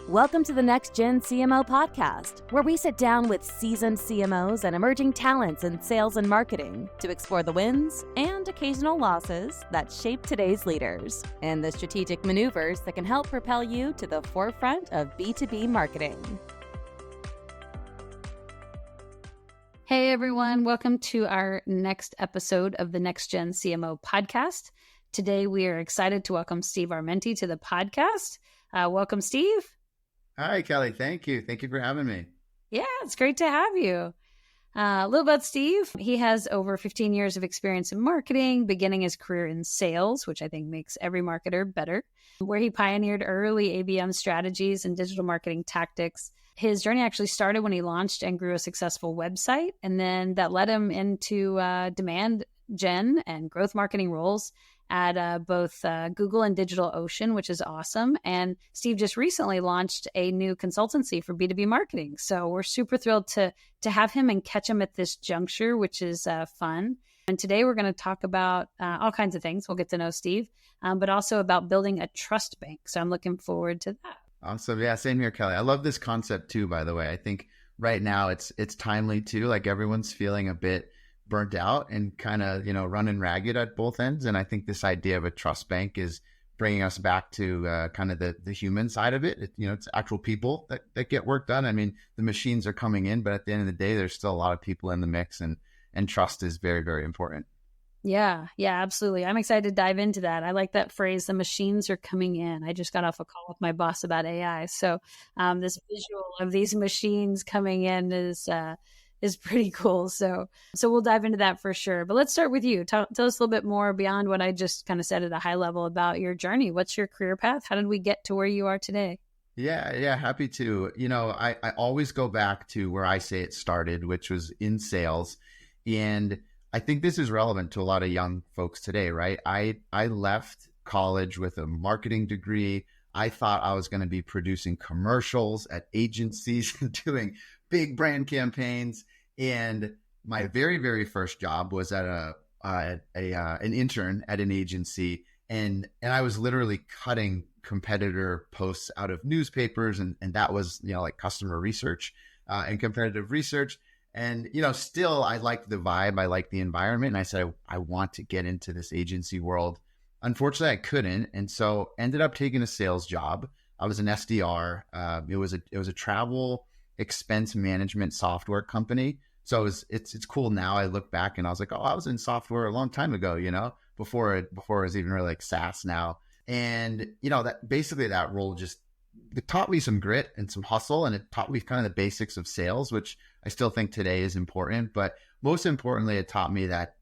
Welcome to the Next Gen CMO podcast, where we sit down with seasoned CMOs and emerging talents in sales and marketing to explore the wins and occasional losses that shape today's leaders and the strategic maneuvers that can help propel you to the forefront of B2B marketing. Hey everyone, welcome to our next episode of the Next Gen CMO podcast. Today we are excited to welcome Steve Armenti to the podcast. Welcome, Steve. Hi, Kelly. Thank you. Thank you for having me. Yeah, it's great to have you. A little about Steve. He has over 15 years of experience in marketing, beginning his career in sales, which I think makes every marketer better, where he pioneered early ABM strategies and digital marketing tactics. His journey actually started when he launched and grew a successful website, and then that led him into demand gen and growth marketing roles at both Google and DigitalOcean, which is awesome. And Steve just recently launched a new consultancy for B2B marketing. So we're super thrilled to have him and catch him at this juncture, which is fun. And today we're going to talk about all kinds of things. We'll get to know Steve, but also about building a trust bank. So I'm looking forward to that. Awesome. Yeah, same here, Kelly. I love this concept too, by the way. I think right now it's timely too. Like everyone's feeling a bit burnt out and kind of, running ragged at both ends. And I think this idea of a trust bank is bringing us back to kind of the human side of it. It's actual people that get work done. I mean, the machines are coming in, but at the end of the day, there's still a lot of people in the mix, and trust is very, very important. Yeah, absolutely. I'm excited to dive into that. I like that phrase, the machines are coming in. I just got off a call with my boss about AI. So this visual of these machines coming in is pretty cool. So we'll dive into that for sure. But let's start with you. Tell us a little bit more beyond what I just kind of said at a high level about your journey. What's your career path? How did we get to where you are today? Yeah, happy to. I always go back to where I say it started, which was in sales. And I think this is relevant to a lot of young folks today, right? I left college with a marketing degree. I thought I was going to be producing commercials at agencies, doing big brand campaigns. And my very, very first job was at an intern at an agency. And I was literally cutting competitor posts out of newspapers. And that was, like customer research and competitive research. And, still I liked the vibe. I liked the environment. And I said, I want to get into this agency world. Unfortunately, I couldn't. And so ended up taking a sales job. I was an SDR. It was a travel expense management software company. So it's cool now. I look back and I was like, oh, I was in software a long time ago, before it was even really like SaaS now. And, that role it taught me some grit and some hustle, and it taught me kind of the basics of sales, which I still think today is important. But most importantly, it taught me that,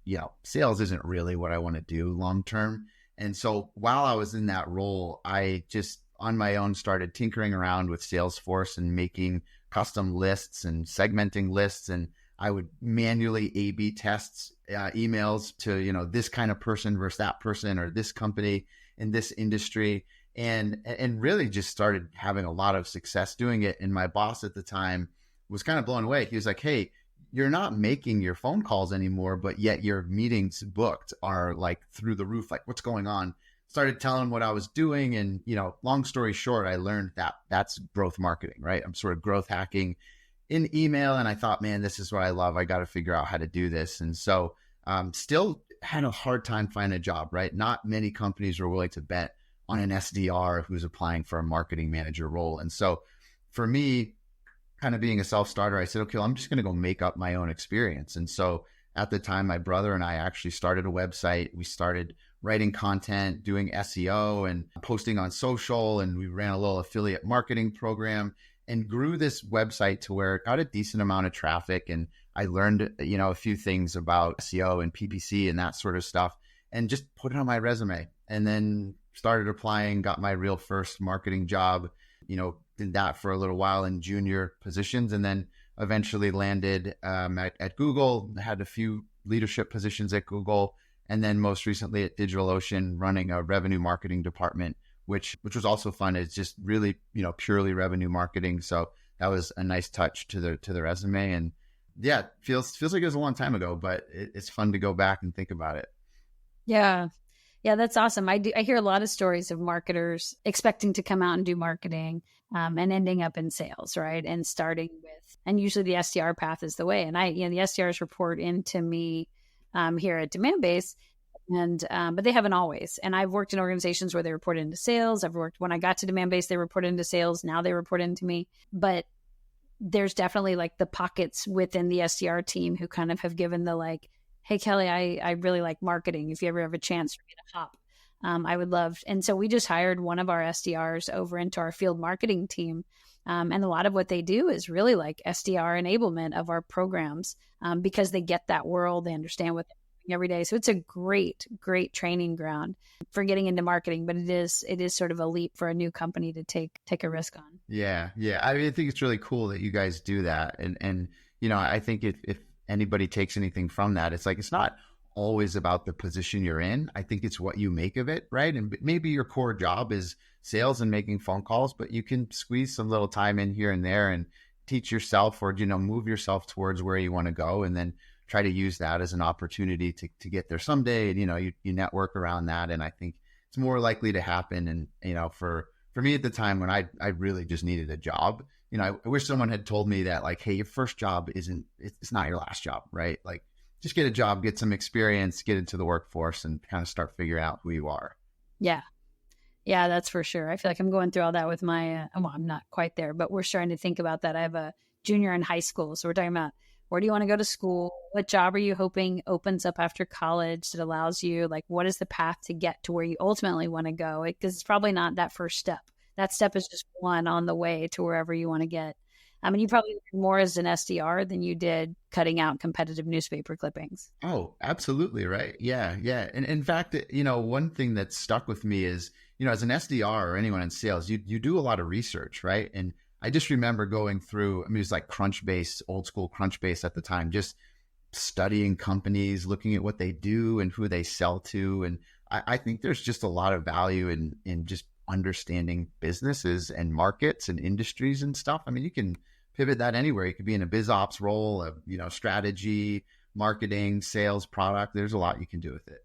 sales isn't really what I want to do long term. And so while I was in that role, I just on my own started tinkering around with Salesforce and making custom lists and segmenting lists. And I would manually A/B tests emails to, this kind of person versus that person, or this company in this industry. And really just started having a lot of success doing it. And my boss at the time was kind of blown away. He was like, hey, you're not making your phone calls anymore, but yet your meetings booked are like through the roof. Like, what's going on? Started telling him what I was doing. And, long story short, I learned that that's growth marketing, right? I'm sort of growth hacking in email. And I thought, man, this is what I love. I got to figure out how to do this. And so still had a hard time finding a job, right? Not many companies were willing to bet on an SDR who's applying for a marketing manager role. And so for me, kind of being a self-starter, I said, okay, well, I'm just going to go make up my own experience. And so at the time, my brother and I actually started a website. We started writing content, doing SEO and posting on social. And we ran a little affiliate marketing program and grew this website to where it got a decent amount of traffic. And I learned, a few things about SEO and PPC and that sort of stuff, and just put it on my resume. And then started applying, got my real first marketing job, did that for a little while in junior positions, and then eventually landed at Google, had a few leadership positions at Google, and then most recently at DigitalOcean, running a revenue marketing department, which was also fun. It's just really, purely revenue marketing. So that was a nice touch to the resume. And yeah, feels like it was a long time ago, but it's fun to go back and think about it. Yeah. Yeah, that's awesome. I hear a lot of stories of marketers expecting to come out and do marketing and ending up in sales, right? And starting with, and usually the SDR path is the way. And the SDRs report into me here at Demandbase, and but they haven't always. And I've worked in organizations where they report into sales. When I got to Demandbase, they reported into sales. Now they report into me. But there's definitely like the pockets within the SDR team who kind of have given the like, hey, Kelly, I really like marketing. If you ever have a chance for me to hop, I would love. And so we just hired one of our SDRs over into our field marketing team. And a lot of what they do is really like SDR enablement of our programs because they get that world. They understand what they're doing every day. So it's a great, great training ground for getting into marketing. But it is sort of a leap for a new company to take a risk on. Yeah. I mean, I think it's really cool that you guys do that. And I think if anybody takes anything from that, it's like, it's not always about the position you're in. I think it's what you make of it, right? And maybe your core job is sales and making phone calls, but you can squeeze some little time in here and there and teach yourself or, move yourself towards where you want to go, and then try to use that as an opportunity to get there someday. And, you network around that. And I think it's more likely to happen. And, for me at the time when I really just needed a job, I wish someone had told me that, like, hey, your first job it's not your last job, right? Like, just get a job, get some experience, get into the workforce, and kind of start figuring out who you are. Yeah, that's for sure. I feel like I'm going through all that with my, I'm not quite there, but we're starting to think about that. I have a junior in high school. So we're talking about, where do you want to go to school? What job are you hoping opens up after college that allows you, like, what is the path to get to where you ultimately want to go? Because it's probably not that first step. That step is just one on the way to wherever you want to get. I mean, you probably learned more as an SDR than you did cutting out competitive newspaper clippings. Oh, absolutely. Right. Yeah. And in fact, one thing that stuck with me is, as an SDR or anyone in sales, you do a lot of research, right? And I just remember going through, it was like Crunchbase, old school Crunchbase at the time, just studying companies, looking at what they do and who they sell to. And I think there's just a lot of value in just understanding businesses and markets and industries and stuff. I mean, you can pivot that anywhere. You could be in a biz ops role, strategy, marketing, sales, product. There's a lot you can do with it.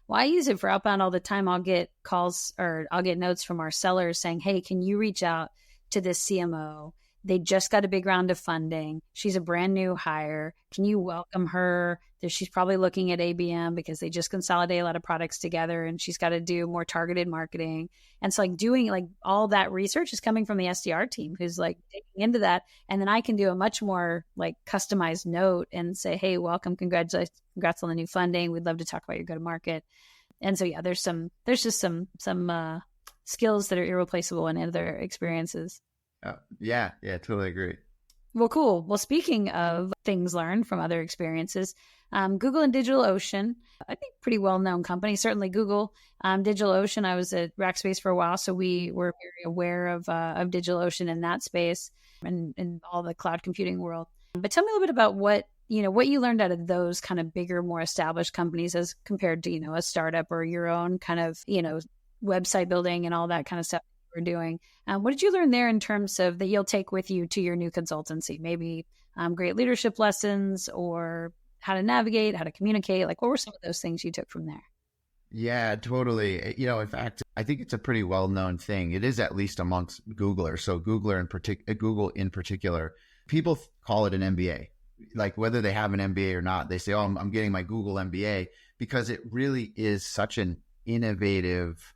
Well, I use it for outbound all the time. I'll get calls or I'll get notes from our sellers saying, hey, can you reach out to this CMO? They just got a big round of funding. She's a brand new hire. Can you welcome her? She's probably looking at ABM because they just consolidate a lot of products together, and she's got to do more targeted marketing. And so like doing like all that research is coming from the SDR team who's like taking into that. And then I can do a much more like customized note and say, hey, welcome, congrats on the new funding. We'd love to talk about your go-to-market. And so, yeah, there's just some skills that are irreplaceable in other experiences. Yeah, totally agree. Well, cool. Well, speaking of things learned from other experiences, Google and DigitalOcean, I think pretty well-known company, certainly Google. DigitalOcean, I was at Rackspace for a while, so we were very aware of DigitalOcean in that space and in all the cloud computing world. But tell me a little bit about what you learned out of those kind of bigger, more established companies as compared to, a startup or your own kind of, website building and all that kind of stuff we're doing. What did you learn there in terms of that you'll take with you to your new consultancy? Maybe great leadership lessons or how to navigate, how to communicate. Like, what were some of those things you took from there? Yeah, totally. In fact, I think it's a pretty well-known thing. It is at least amongst Googlers. So Google in particular, people call it an MBA. Like whether they have an MBA or not, they say, oh, I'm getting my Google MBA, because it really is such an innovative,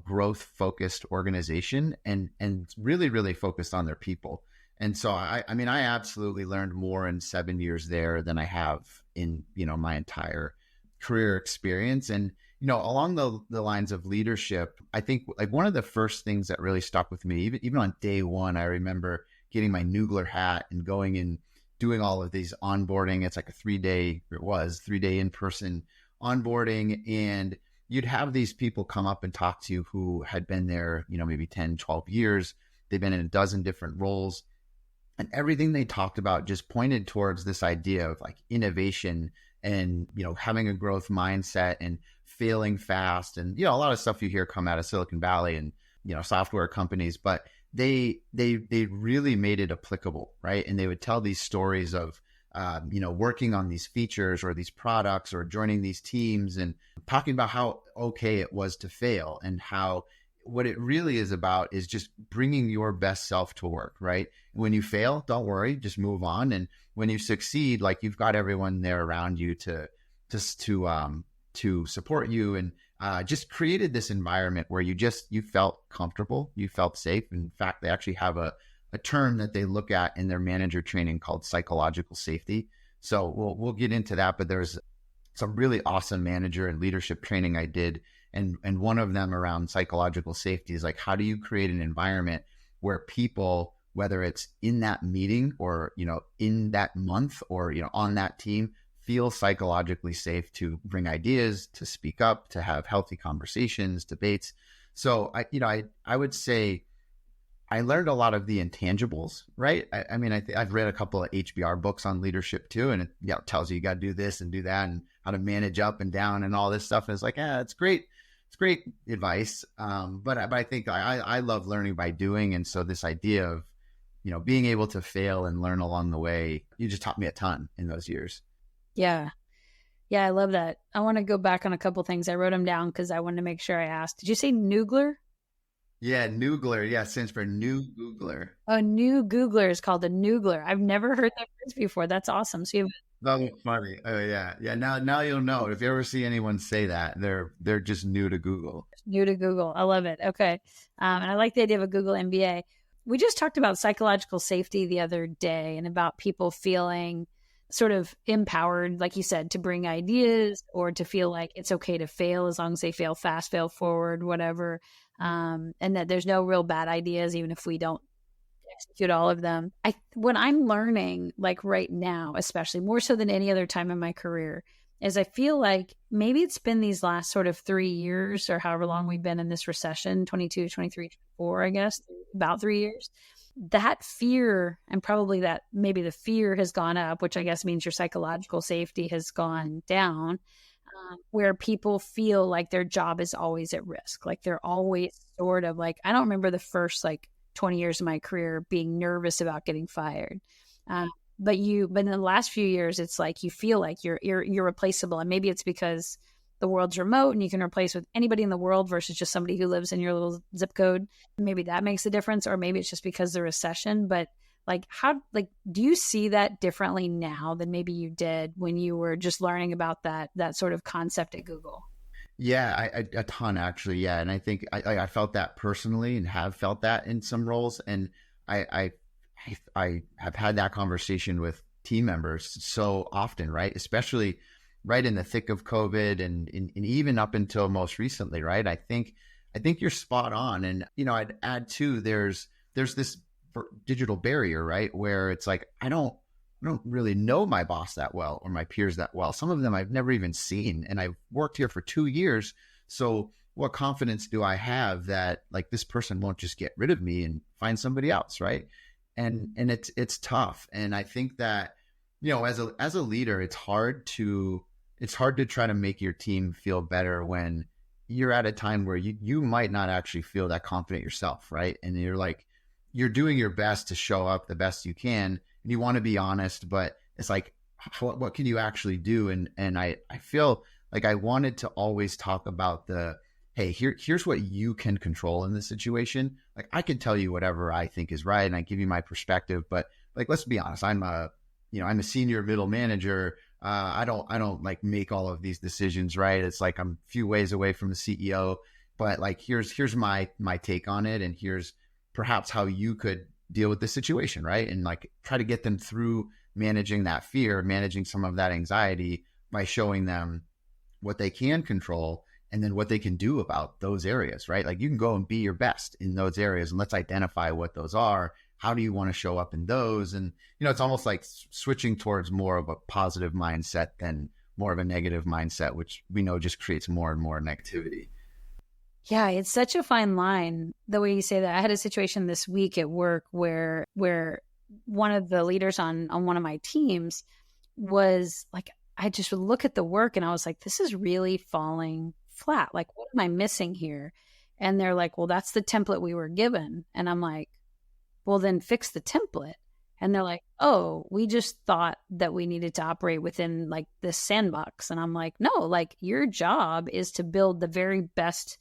growth-focused organization and really, really focused on their people. And so, I absolutely learned more in 7 years there than I have in, my entire career experience. And, along the lines of leadership, I think like one of the first things that really stuck with me, even on day one, I remember getting my Noogler hat and going and doing all of these onboarding. It's like a 3-day in-person onboarding. And you'd have these people come up and talk to you who had been there, maybe 10, 12 years. They've been in a dozen different roles. And everything they talked about just pointed towards this idea of like innovation and, having a growth mindset and failing fast. And, a lot of stuff you hear come out of Silicon Valley and, software companies, but they really made it applicable, right? And they would tell these stories of working on these features or these products or joining these teams and talking about how okay it was to fail and how what it really is about is just bringing your best self to work, right? When you fail, don't worry, just move on. And when you succeed, like you've got everyone there around you to support you, and just created this environment where you felt comfortable, you felt safe. In fact, they actually have a term that they look at in their manager training called psychological safety. So we'll get into that, but there's some really awesome manager and leadership training I did. And one of them around psychological safety is like, how do you create an environment where people, whether it's in that meeting or, in that month or, on that team, feel psychologically safe to bring ideas, to speak up, to have healthy conversations, debates. So I would say I learned a lot of the intangibles, right? I've read a couple of HBR books on leadership too, and it tells you got to do this and do that and how to manage up and down and all this stuff. And it's like, it's great. It's great advice. But I think I love learning by doing. And so this idea of, being able to fail and learn along the way, you just taught me a ton in those years. Yeah. Yeah, I love that. I want to go back on a couple things. I wrote them down because I wanted to make sure I asked. Did you say Noogler? Yeah, Noogler. Yeah, stands for New Googler. Oh, New Googler is called a Noogler. I've never heard that phrase before. That's awesome. So you have... That was funny. Oh yeah. Yeah. Now you'll know. If you ever see anyone say that, they're just new to Google. New to Google. I love it. Okay. And I like the idea of a Google MBA. We just talked about psychological safety the other day and about people feeling sort of empowered, like you said, to bring ideas or to feel like it's okay to fail as long as they fail fast, fail forward, whatever. And that there's no real bad ideas, even if we don't execute all of them. What I'm learning, like right now, especially more so than any other time in my career, is I feel like maybe it's been these last sort of 3 years or however long we've been in this recession, 22, 23, 24, I guess, about 3 years. That fear, and probably that maybe the fear has gone up, which I guess means your psychological safety has gone down, where people feel like their job is always at risk. Like they're always sort of like, I don't remember the first 20 years of my career being nervous about getting fired. But in the last few years, it's like you feel like you're irreplaceable. And maybe it's because the world's remote and you can replace with anybody in the world versus just somebody who lives in your little zip code. Maybe that makes a difference, or maybe it's just because of the recession. But do you see that differently now than maybe you did when you were just learning about that sort of concept at Google? Yeah, a ton actually. Yeah. And I think I felt that personally and have felt that in some roles. And I have had that conversation with team members so often, right? Especially right in the thick of COVID and even up until most recently, right? I think you're spot on. And, I'd add too, there's this digital barrier, right? Where it's like, I don't really know my boss that well or my peers that well. Some of them I've never even seen, and I've worked here for 2 years. So what confidence do I have that this person won't just get rid of me and find somebody else, right? And it's tough. And I think that, as a leader, it's hard to try to make your team feel better when you're at a time where you might not actually feel that confident yourself, right? And you're doing your best to show up the best you can, and you want to be honest, but it's like, what can you actually do? And I feel like I wanted to always talk about hey, here's what you can control in this situation. Like, I can tell you whatever I think is right, and I give you my perspective, but let's be honest, I'm a senior middle manager. I don't make all of these decisions, right? It's like I'm a few ways away from the CEO, but here's my take on it, and here's perhaps how you could deal with the situation, right? And try to get them through managing that fear, managing some of that anxiety by showing them what they can control and then what they can do about those areas, right? You can go and be your best in those areas, and let's identify what those are. How do you want to show up in those? And, it's almost like switching towards more of a positive mindset than more of a negative mindset, which we know just creates more and more negativity. Yeah, it's such a fine line, the way you say that. I had a situation this week at work where one of the leaders on one of my teams was like, I just would look at the work and I was like, this is really falling flat. What am I missing here? And they're like, well, that's the template we were given. And I'm like, well, then fix the template. And they're like, oh, we just thought that we needed to operate within like this sandbox. And I'm like, no, like your job is to build the very best,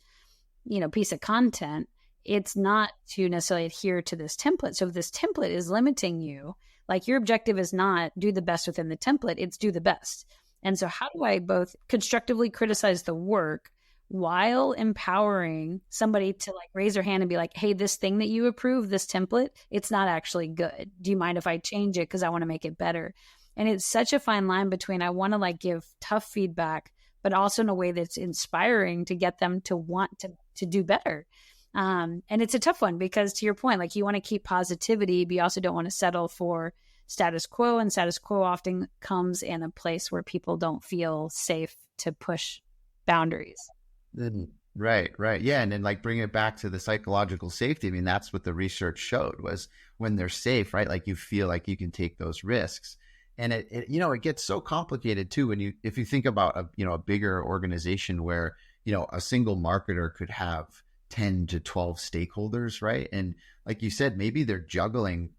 piece of content. It's not to necessarily adhere to this template. So if this template is limiting you, like your objective is not do the best within the template, it's do the best. And so how do I both constructively criticize the work while empowering somebody to like raise their hand and be like, hey, this thing that you approve, this template, it's not actually good. Do you mind if I change it? Because I want to make it better. And it's such a fine line between I want to like give tough feedback, but also in a way that's inspiring to get them to want to do better. And it's a tough one because to your point, like you want to keep positivity, but you also don't want to settle for status quo. And status quo often comes in a place where people don't feel safe to push boundaries. Right. Yeah. And then like bring it back to the psychological safety. I mean, that's what the research showed was when they're safe, right? Like you feel like you can take those risks. And it gets so complicated too if you think about a bigger organization where a single marketer could have 10 to 12 stakeholders, right? And like you said, maybe they're juggling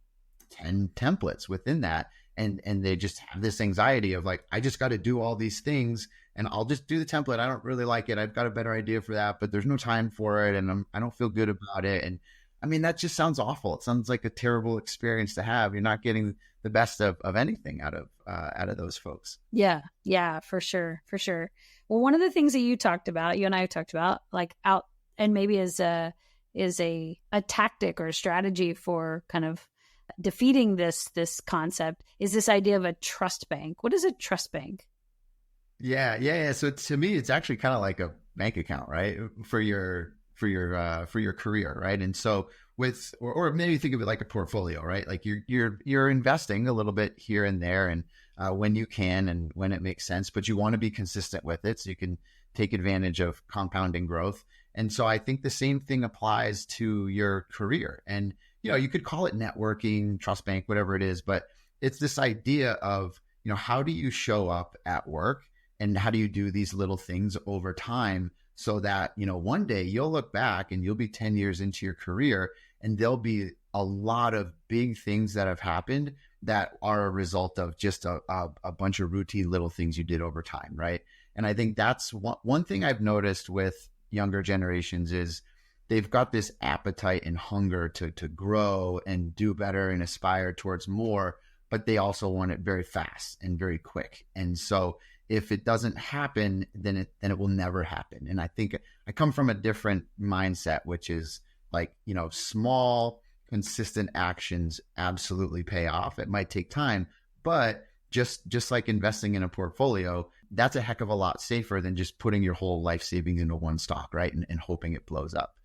10 templates within that, and they just have this anxiety of like, I just got to do all these things, and I'll just do the template. I don't really like it. I've got a better idea for that, but there's no time for it, and I don't feel good about it. And I mean, that just sounds awful. It sounds like a terrible experience to have. You're not getting the best of anything out of those folks. Yeah, for sure. Well, one of the things that you and I talked about, like out and maybe is a tactic or a strategy for kind of defeating this concept is this idea of a trust bank. What is a trust bank? Yeah. So to me, it's actually kind of like a bank account, right? For your career, right? And so or maybe think of it like a portfolio, right? Like you're investing a little bit here and there, and when you can and when it makes sense, but you want to be consistent with it so you can take advantage of compounding growth. And so I think the same thing applies to your career. And you could call it networking, trust bank, whatever it is, but it's this idea of how do you show up at work, and how do you do these little things over time so that one day you'll look back and you'll be 10 years into your career, and there'll be a lot of big things that have happened that are a result of just a bunch of routine little things you did over time, right? And I think that's one thing I've noticed with younger generations is they've got this appetite and hunger to grow and do better and aspire towards more, but they also want it very fast and very quick. And so if it doesn't happen, then it will never happen. And I think I come from a different mindset, which is like, small, consistent actions absolutely pay off. It might take time, but just like investing in a portfolio, that's a heck of a lot safer than just putting your whole life savings into one stock, right? And hoping it blows up.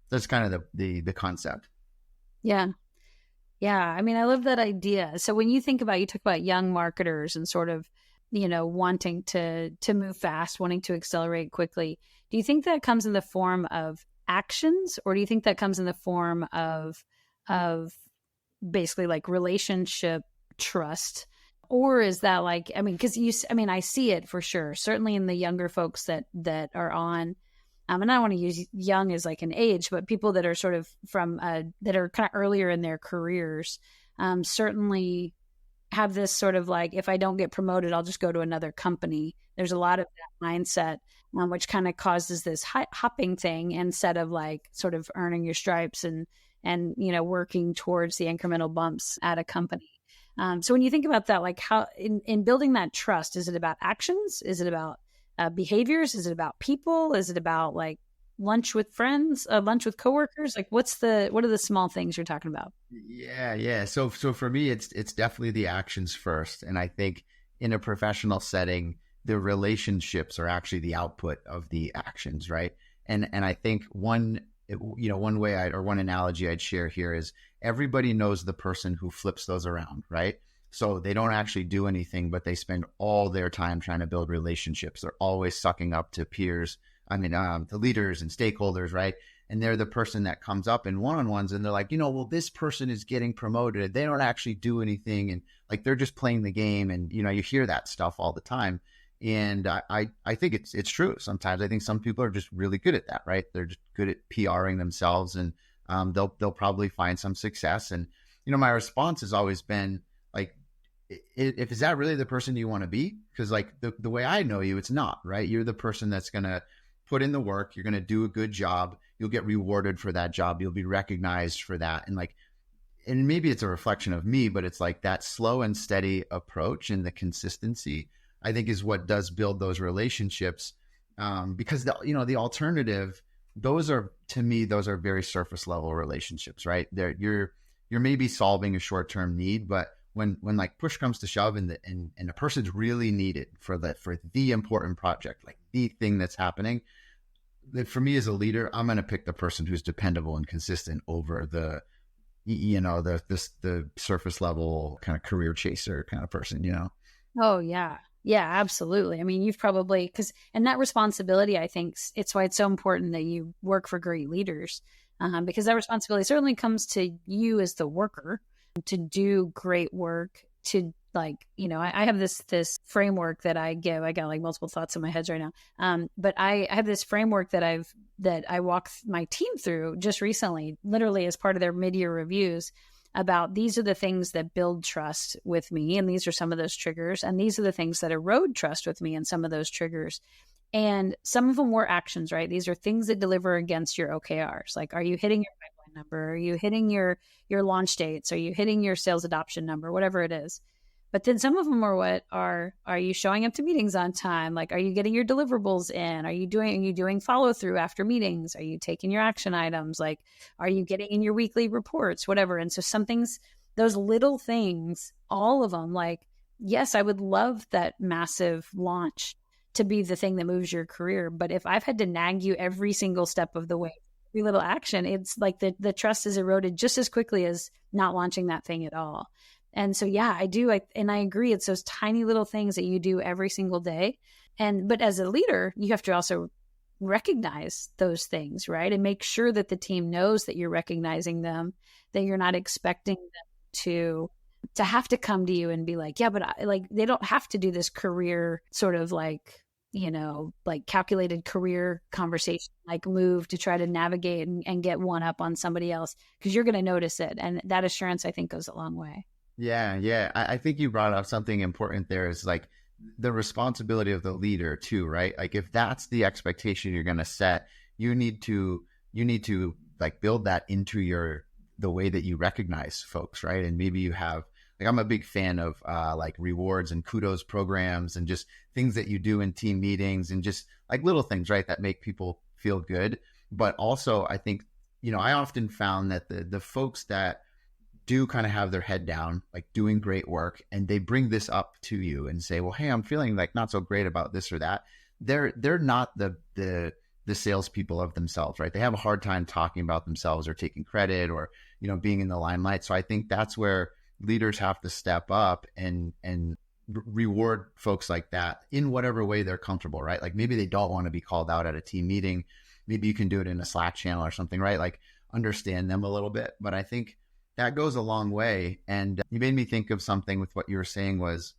That's kind of the concept. Yeah. I mean, I love that idea. So when you talk about young marketers and sort of, wanting to move fast, wanting to accelerate quickly, do you think that comes in the form of actions, or do you think that comes in the form of basically like relationship trust? Or is that like, I mean, because I see it for sure, certainly in the younger folks that are on, and I don't want to use young as like an age, but people that are sort of from, that are kind of earlier in their careers, certainly have this sort of like, if I don't get promoted, I'll just go to another company. There's a lot of that mindset, which kind of causes this hopping thing instead of like sort of earning your stripes and working towards the incremental bumps at a company. So when you think about that, like how in building that trust, is it about actions? Is it about behaviors? Is it about people? Is it about like lunch with friends, lunch with coworkers? Like what are the small things you're talking about? Yeah. So for me, it's definitely the actions first. And I think in a professional setting, the relationships are actually the output of the actions, right? And I think one way one analogy I'd share here is everybody knows the person who flips those around, right? So they don't actually do anything, but they spend all their time trying to build relationships. They're always sucking up to peers, to leaders and stakeholders, right? And they're the person that comes up in one-on-ones and they're like, well, this person is getting promoted. They don't actually do anything. And like, they're just playing the game. And, you hear that stuff all the time. And I think it's true. Sometimes I think some people are just really good at that, right? They're just good at PRing themselves, and they'll probably find some success. And my response has always been like, if is that really the person you want to be? Because like the way I know you, it's not, right? You're the person that's going to put in the work. You're going to do a good job. You'll get rewarded for that job. You'll be recognized for that. And maybe it's a reflection of me, but it's like that slow and steady approach and the consistency, I think, is what does build those relationships. Because the alternative, to me, those are very surface level relationships, right? You're maybe solving a short-term need, but when like push comes to shove and the person's really needed for the important project, like the thing that's happening, that for me as a leader, I'm going to pick the person who's dependable and consistent over the surface level kind of career chaser kind of person, Oh, yeah. Yeah, absolutely. I mean, you've probably, and that responsibility, I think it's why it's so important that you work for great leaders, because that responsibility certainly comes to you as the worker to do great work, to I have this framework that I give. I got like multiple thoughts in my head right now. But I have this framework that I walk my team through just recently, literally as part of their mid-year reviews, about these are the things that build trust with me. And these are some of those triggers. And these are the things that erode trust with me and some of those triggers. And some of them were actions, right? These are things that deliver against your OKRs. Like, are you hitting your pipeline number? Are you hitting your launch dates? Are you hitting your sales adoption number? Whatever it is. But then some of them are you showing up to meetings on time? Like, are you getting your deliverables in? Are you doing follow through after meetings? Are you taking your action items? Like, are you getting in your weekly reports, whatever? And so some things, those little things, all of them, like, yes, I would love that massive launch to be the thing that moves your career. But if I've had to nag you every single step of the way, every little action, it's like the trust is eroded just as quickly as not launching that thing at all. And so, yeah, I do. And I agree. It's those tiny little things that you do every single day. But as a leader, you have to also recognize those things, right? And make sure that the team knows that you're recognizing them, that you're not expecting them to have to come to you and be like, yeah, but they don't have to do this career sort of like calculated career conversation, like move to try to navigate and get one up on somebody else, because you're going to notice it. And that assurance, I think, goes a long way. Yeah. I think you brought up something important there, is like the responsibility of the leader too, right? Like if that's the expectation you're going to set, you need to like build that into the way that you recognize folks, right? And maybe you have, like, I'm a big fan of like rewards and kudos programs and just things that you do in team meetings and just like little things, right, that make people feel good. But also I think, I often found that the folks that do kind of have their head down, like doing great work, and they bring this up to you and say, well, hey, I'm feeling like not so great about this or that. They're not the salespeople of themselves, right? They have a hard time talking about themselves or taking credit or, being in the limelight. So I think that's where leaders have to step up and reward folks like that in whatever way they're comfortable, right? Like maybe they don't want to be called out at a team meeting. Maybe you can do it in a Slack channel or something, right? Like understand them a little bit. But I think that goes a long way. And you made me think of something with what you were saying, was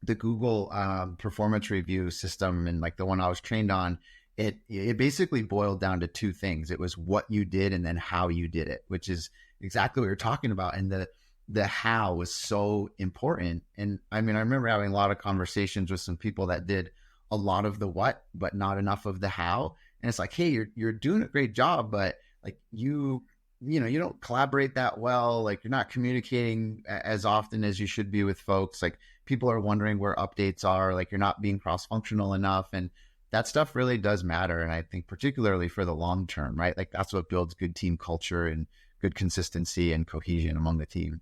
the Google performance review system, and like the one I was trained on, it basically boiled down to two things. It was what you did and then how you did it, which is exactly what you're talking about. And the how was so important. And I mean, I remember having a lot of conversations with some people that did a lot of the what, but not enough of the how. And it's like, hey, you're doing a great job, but like you don't collaborate that well. Like you're not communicating as often as you should be with folks. Like people are wondering where updates are. Like you're not being cross-functional enough. And that stuff really does matter. And I think particularly for the long term, right? Like that's what builds good team culture and good consistency and cohesion among the team.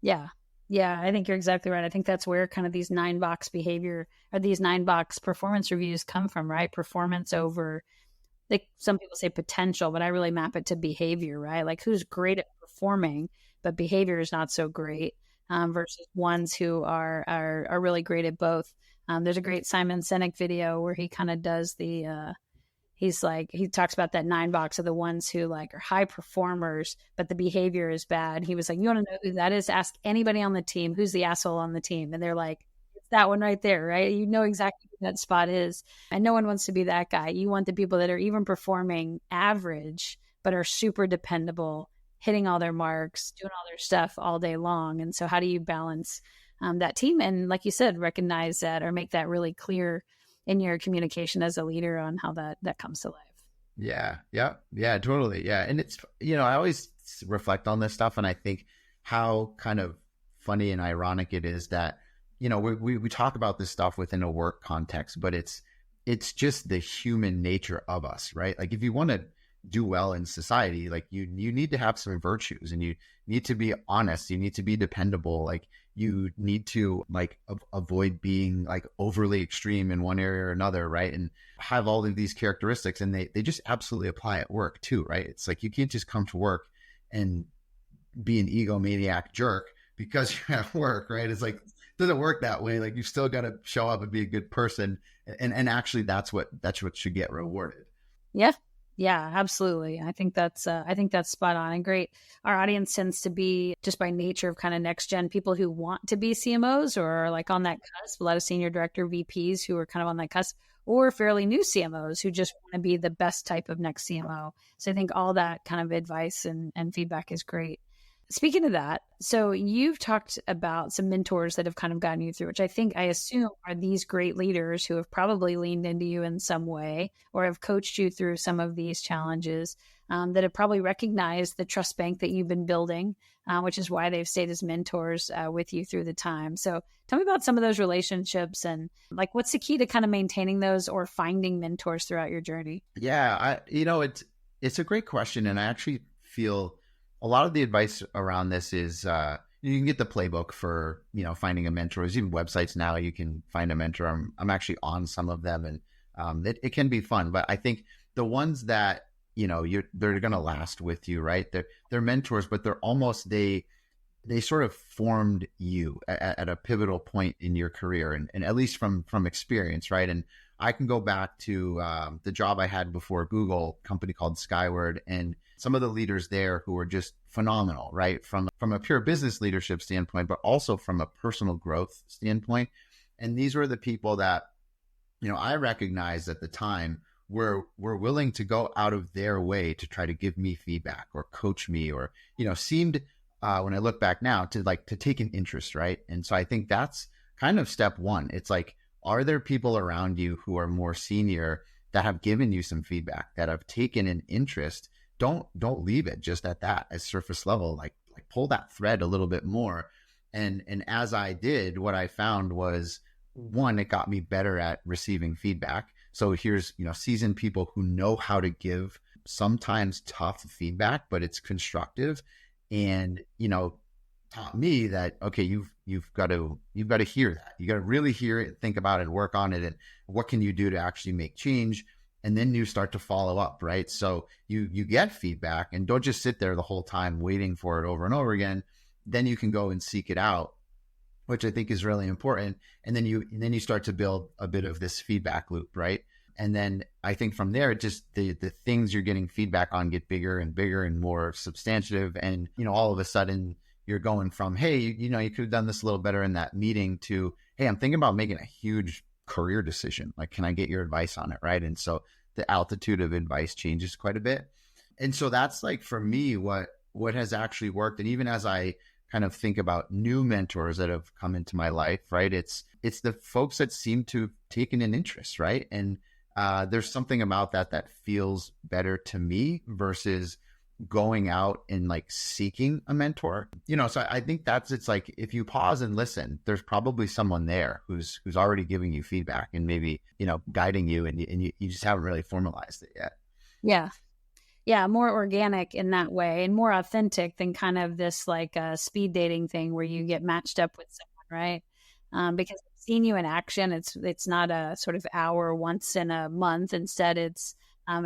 Yeah. Yeah, I think you're exactly right. I think that's where kind of these 9-box behavior or these 9-box performance reviews come from, right? Performance over, like some people say potential, but I really map it to behavior, right? Like who's great at performing, but behavior is not so great, versus ones who are really great at both. There's a great Simon Sinek video where he kind of does he talks about that 9-box of the ones who like are high performers, but the behavior is bad. He was like, you want to know who that is? Ask anybody on the team, who's the asshole on the team. And they're like, it's that one right there, right? You know exactly who that spot is. And no one wants to be that guy. You want the people that are even performing average, but are super dependable hitting all their marks, doing all their stuff all day long. And so how do you balance that team? And like you said, recognize that or make that really clear in your communication as a leader on how that comes to life. Yeah, totally. Yeah. And it's, I always reflect on this stuff, and I think how kind of funny and ironic it is that, we talk about this stuff within a work context, but it's just the human nature of us, right? Like if you want to do well in society, like you need to have some virtues, and you need to be honest, you need to be dependable, like you need to avoid being like overly extreme in one area or another, right? And have all of these characteristics, and they just absolutely apply at work too, right? It's like you can't just come to work and be an egomaniac jerk because you're at work, right? It's like it doesn't work that way. Like you still got to show up and be a good person, and actually that's what should get rewarded. Yeah, absolutely. I think that's spot on and great. Our audience tends to be, just by nature of kind of next gen, people who want to be CMOs or are like on that cusp. A lot of senior director VPs who are kind of on that cusp, or fairly new CMOs who just want to be the best type of next CMO. So I think all that kind of advice and feedback is great. Speaking of that, so you've talked about some mentors that have kind of gotten you through, which I assume are these great leaders who have probably leaned into you in some way or have coached you through some of these challenges, that have probably recognized the trust bank that you've been building, which is why they've stayed as mentors with you through the time. So tell me about some of those relationships and like what's the key to kind of maintaining those or finding mentors throughout your journey? Yeah, it's a great question, and I actually feel a lot of the advice around this is you can get the playbook for finding a mentor. There's even websites now you can find a mentor. I'm actually on some of them, and it can be fun. But I think the ones that they're going to last with you, right? They're mentors, but they're almost they sort of formed you at a pivotal point in your career, and at least from experience, right? And I can go back to the job I had before Google, a company called Skyward, and some of the leaders there who were just phenomenal, right? From a pure business leadership standpoint, but also from a personal growth standpoint. And these were the people that, I recognized at the time were willing to go out of their way to try to give me feedback or coach me, or, seemed, when I look back now, to take an interest, right? And so I think that's kind of step one. It's like, are there people around you who are more senior that have given you some feedback, that have taken an interest? Don't leave it just at that, as surface level, like pull that thread a little bit more. And as I did, what I found was, one, it got me better at receiving feedback. So here's, seasoned people who know how to give sometimes tough feedback, but it's constructive, and, taught me that, okay, you've got to hear that. You got to really hear it, think about it, work on it. And what can you do to actually make change? And then you start to follow up, right? So you get feedback, and don't just sit there the whole time waiting for it over and over again. Then you can go and seek it out, which I think is really important. And then you start to build a bit of this feedback loop, right? And then I think from there, it just the things you're getting feedback on get bigger and bigger and more substantive. And, all of a sudden you're going from, hey, you could have done this a little better in that meeting, to, hey, I'm thinking about making a huge career decision. Like, can I get your advice on it? Right. And so the altitude of advice changes quite a bit. And so that's like, for me, what has actually worked. And even as I kind of think about new mentors that have come into my life, right, it's the folks that seem to have taken an interest, right? And there's something about that feels better to me versus going out and like seeking a mentor, so I think it's like, if you pause and listen, there's probably someone there who's already giving you feedback and maybe, guiding you, and you just haven't really formalized it yet. Yeah. More organic in that way, and more authentic than kind of this like speed dating thing where you get matched up with someone, right? Because I've seen you in action. It's not a sort of hour once in a month. Instead, it's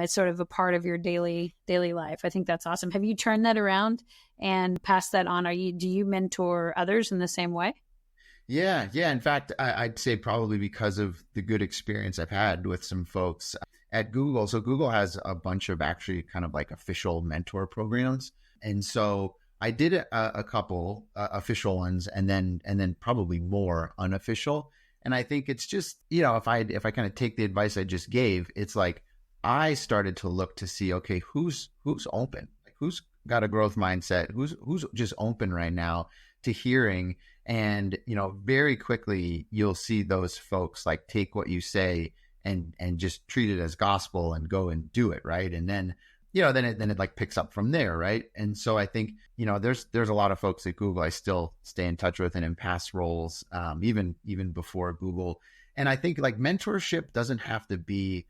sort of a part of your daily life. I think that's awesome. Have you turned that around and passed that on? Do you mentor others in the same way? Yeah. In fact, I'd say probably because of the good experience I've had with some folks at Google. So Google has a bunch of actually kind of like official mentor programs. And so I did a couple official ones, and then probably more unofficial. And I think it's just, if I kind of take the advice I just gave, it's like, I started to look to see, okay, who's open, like got a growth mindset, who's just open right now to hearing. And, very quickly you'll see those folks like take what you say and just treat it as gospel and go and do it. Right. And then, then it like picks up from there. Right. And so I think, there's a lot of folks at Google I still stay in touch with and in past roles, even before Google. And I think like mentorship doesn't have to be,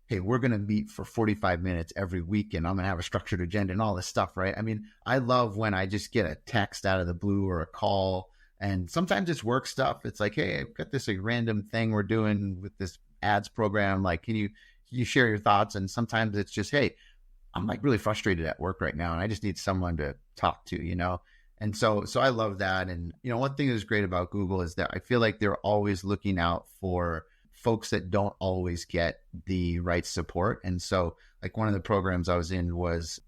hey, we're going to meet for 45 minutes every week and I'm going to have a structured agenda and all this stuff, right? I mean, I love when I just get a text out of the blue or a call, and sometimes it's work stuff. It's like, hey, I've got this like random thing we're doing with this ads program. Like, can you share your thoughts? And sometimes it's just, hey, I'm like really frustrated at work right now and I just need someone to talk to. And so I love that. And, one thing that's great about Google is that I feel like they're always looking out for folks that don't always get the right support. And so like one of the programs I was in was,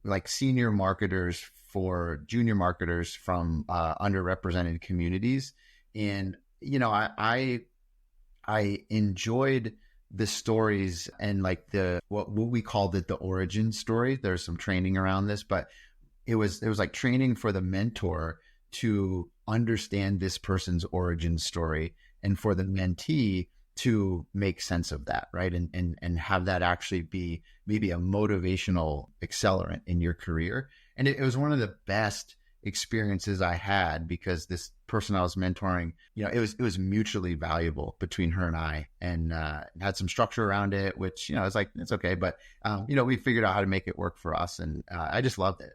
like senior marketers for junior marketers from underrepresented communities. And, I enjoyed the stories and like what we called it, the origin story. There's some training around this, but it was like training for the mentor to understand this person's origin story and for the mentee to make sense of that, right? And have that actually be maybe a motivational accelerant in your career. And it was one of the best experiences I had because this person I was mentoring, it was mutually valuable between her and I, and had some structure around it, which, it's like, it's okay. But, we figured out how to make it work for us. And I just loved it.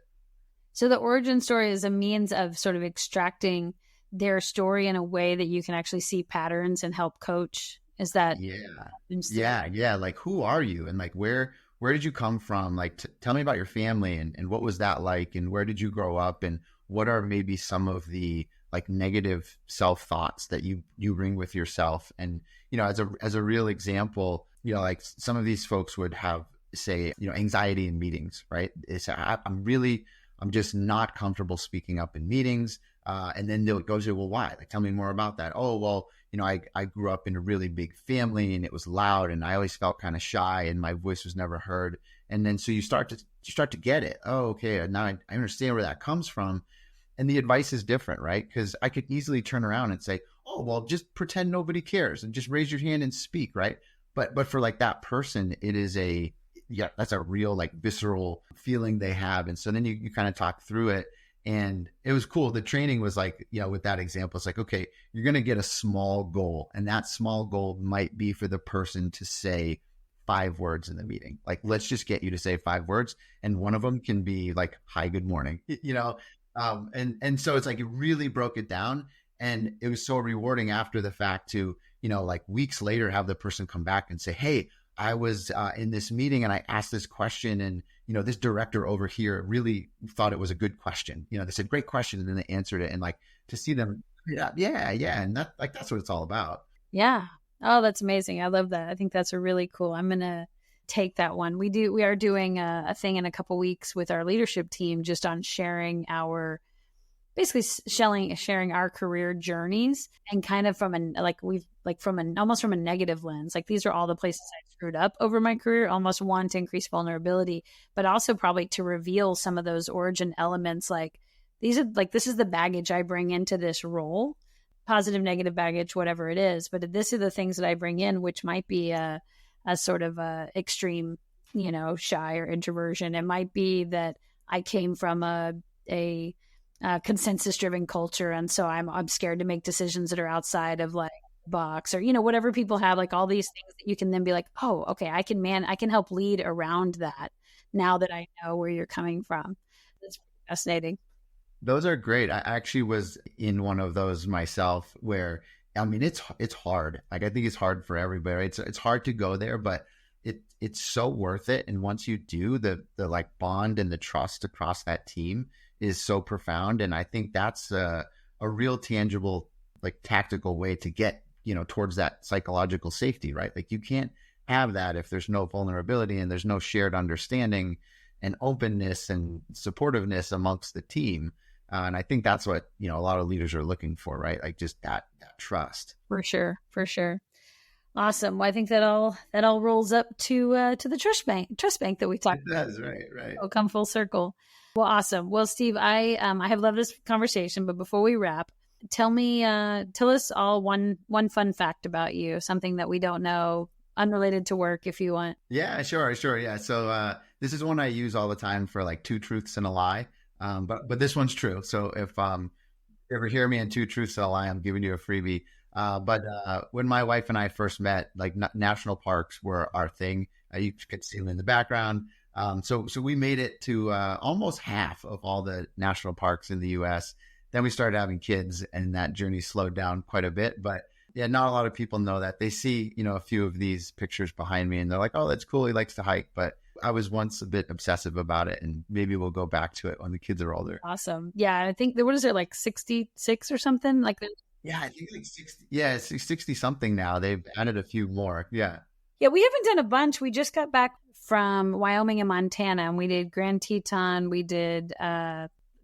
So the origin story is a means of sort of extracting their story in a way that you can actually see patterns and help coach. Is that? Yeah. Like, who are you? And like, where did you come from? Like, tell me about your family and what was that like? And where did you grow up? And what are maybe some of the like negative self thoughts that you bring with yourself? And, as a real example, like some of these folks would have, say, anxiety in meetings, right? I'm just not comfortable speaking up in meetings. And then they'll go to, well, why? Like, tell me more about that. Oh, well, I grew up in a really big family and it was loud and I always felt kind of shy and my voice was never heard. And then so you start to get it. Oh, okay. Now I understand where that comes from. And the advice is different, right? Because I could easily turn around and say, oh, well, just pretend nobody cares and just raise your hand and speak, right? But for like that person, it is that's a real like visceral feeling they have. And so then you kind of talk through it. And it was cool. The training was like, with that example, it's like, okay, you're going to get a small goal. And that small goal might be for the person to say 5 words in the meeting. Like, let's just get you to say 5 words. And one of them can be like, hi, good morning, and so it's like, it really broke it down. And it was so rewarding after the fact to, like weeks later, have the person come back and say, hey, I was in this meeting and I asked this question and, this director over here really thought it was a good question. They said, great question. And then they answered it. And like to see them, yeah. And that's what it's all about. Yeah. Oh, that's amazing. I love that. I think that's a really cool. I'm going to take that one. We are doing a thing in a couple weeks with our leadership team just on sharing sharing our career journeys and kind of from almost from a negative lens. Like, these are all the places I screwed up over my career, almost one, to increase vulnerability, but also probably to reveal some of those origin elements. Like, this is the baggage I bring into this role, positive, negative baggage, whatever it is. But this are the things that I bring in, which might be a sort of a extreme, shy or introversion. It might be that I came from a consensus-driven culture, and so I'm scared to make decisions that are outside of like box, or whatever people have, like all these things that you can then be like, oh, okay, I can help lead around that now that I know where you're coming from. That's fascinating. Those are great. I actually was in one of those myself where, I mean, it's hard. Like, I think it's hard for everybody. It's hard to go there, but it's so worth it. And once you do, the like bond and the trust across that team is so profound. And I think that's a real tangible, like tactical way to get, towards that psychological safety, right? Like, you can't have that if there's no vulnerability and there's no shared understanding and openness and supportiveness amongst the team. And I think that's what, a lot of leaders are looking for, right? Like, just that trust. For sure. Awesome. Well, I think that all rolls up to the trust bank that we talked about. It does, right. It'll come full circle. Well, awesome. Well, Steve, I have loved this conversation, but before we wrap, tell us all one fun fact about you, something that we don't know, unrelated to work, if you want. Yeah, sure. Yeah. So this is one I use all the time for like 2 truths and a lie. But this one's true. So if you ever hear me in 2 truths and a lie, I'm giving you a freebie. But when my wife and I first met, like national parks were our thing. You could see them in the background. So we made it to almost half of all the national parks in the U.S. Then we started having kids, and that journey slowed down quite a bit. But yeah, not a lot of people know that. They see, a few of these pictures behind me, and they're like, "Oh, that's cool. He likes to hike." But I was once a bit obsessive about it, and maybe we'll go back to it when the kids are older. Awesome. Yeah, I think what is it, like 66 or something like that? Yeah, I think like 60. Yeah, it's 60 something now. They've added a few more. Yeah. Yeah, we haven't done a bunch. We just got back from Wyoming and Montana, and we did Grand Teton. We did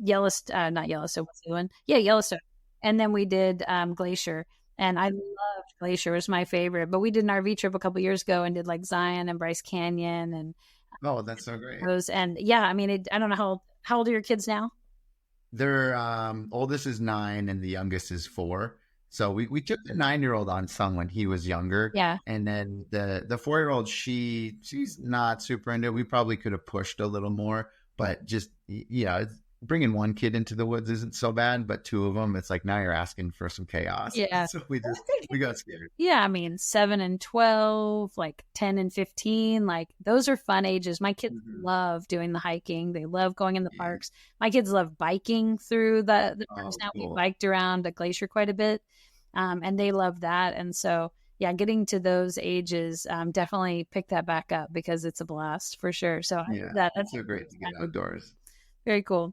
Yellowstone, not Yellowstone. What's the one? Yeah, Yellowstone. And then we did Glacier. And I loved Glacier. It was my favorite. But we did an RV trip a couple years ago and did like Zion and Bryce Canyon. And oh, that's so great. And yeah, I mean, I don't know how old are your kids now? Their oldest is 9 and the youngest is 4. So we took the 9-year-old on some when he was younger. Yeah. And then the 4-year-old, she's not super into it. We probably could have pushed a little more, but just, bringing one kid into the woods isn't so bad, but 2 of them, it's like, now you're asking for some chaos. Yeah. So we got scared. Yeah. I mean, 7 and 12, like 10 and 15, like those are fun ages. My kids love doing the hiking. They love going in the parks. My kids love biking through the parks. Now we biked around a Glacier quite a bit. And they love that. And so, yeah, getting to those ages, definitely pick that back up because it's a blast for sure. So that's so great to get outdoors. Very cool.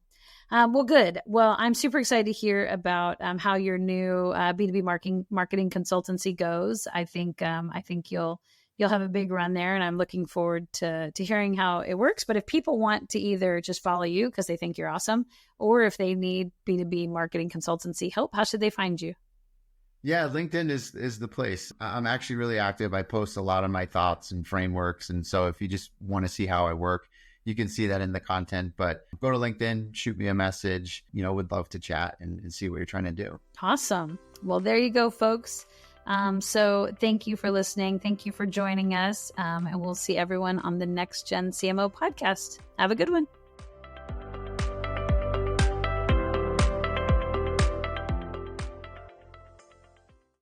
Well, good. Well, I'm super excited to hear about how your new B2B marketing consultancy goes. I think you'll have a big run there, and I'm looking forward to hearing how it works. But if people want to either just follow you because they think you're awesome, or if they need B2B marketing consultancy help, how should they find you? Yeah, LinkedIn is the place. I'm actually really active. I post a lot of my thoughts and frameworks. And so if you just want to see how I work, you can see that in the content. But go to LinkedIn, shoot me a message. Would love to chat and see what you're trying to do. Awesome. Well, there you go, folks. So thank you for listening. Thank you for joining us. And we'll see everyone on the Next Gen CMO podcast. Have a good one.